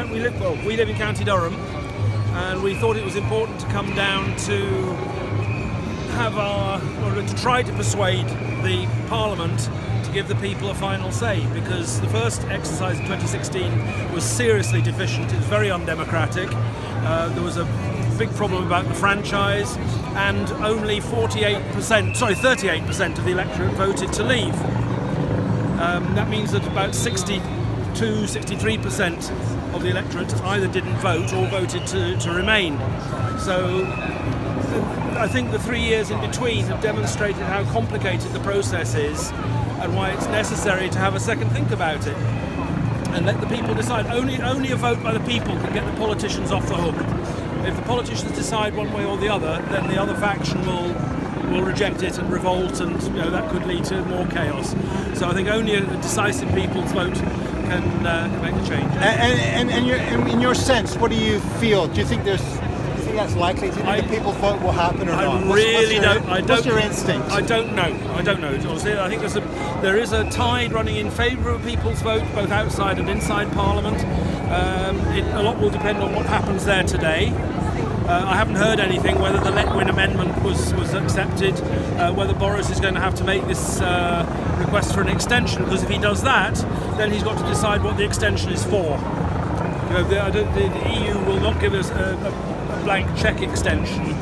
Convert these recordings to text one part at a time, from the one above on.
we live in County Durham, and we thought it was important to come down to to try to persuade the Parliament to give the people a final say, because the first exercise in 2016 was seriously deficient. It was very undemocratic. There was a big problem about the franchise, and only 38% of the electorate voted to leave. That means that about 63% of the electorate either didn't vote or voted to remain. So I think the 3 years in between have demonstrated how complicated the process is and why it's necessary to have a second think about it and let the people decide. Only a vote by the people can get the politicians off the hook. If the politicians decide one way or the other, then the other faction will reject it and revolt, and that could lead to more chaos. So I think only a decisive people's vote can make a change. And in your sense, what do you feel? Do you think that's likely? Do you think the people's vote will happen or not? What's your instinct? I don't know. Honestly, I think there is a tide running in favour of people's vote, both outside and inside Parliament. A lot will depend on what happens there today. I haven't heard anything whether the Letwin amendment was accepted, whether Boris is going to have to make this request for an extension, because if he does that, then he's got to decide what the extension is for. The EU will not give us a blank cheque extension,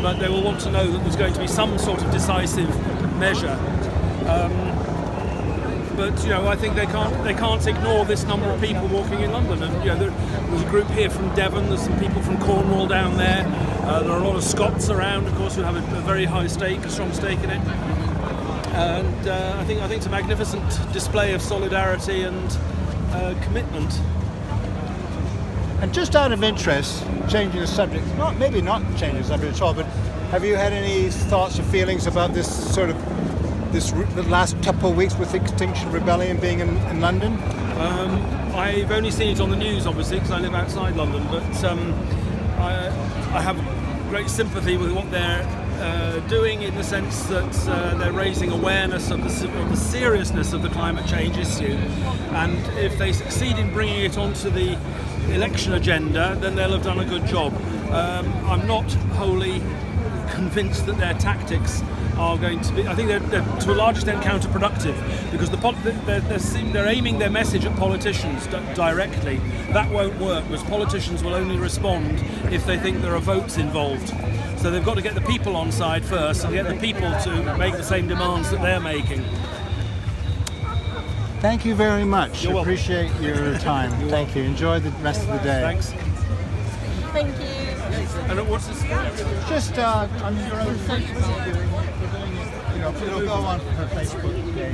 but they will want to know that there's going to be some sort of decisive measure. But I think they can't ignore this number of people walking in London. And there's a group here from Devon. There's some people from Cornwall down there. There are a lot of Scots around, of course, who have a very high stake, a strong stake in it. And I think it's a magnificent display of solidarity and commitment. And just out of interest, changing the subject, maybe not changing the subject at all, but have you had any thoughts or feelings about the last couple of weeks with Extinction Rebellion being in London? I've only seen it on the news, obviously, because I live outside London, but I have great sympathy with what they're doing, in the sense that they're raising awareness of the seriousness of the climate change issue, and if they succeed in bringing it onto the election agenda, then they'll have done a good job. I'm not wholly convinced that their tactics are going to be. I think they're to a large extent counterproductive, because they're aiming their message at politicians directly. That won't work, because politicians will only respond if they think there are votes involved. So they've got to get the people on side first and get the people to make the same demands that they're making. Thank you very much. You're welcome. Appreciate your time. Thank you. Enjoy the rest of the day. Thanks. Thank you. And what's this? Just on your own Facebook, we're doing it. It'll go on her Facebook page.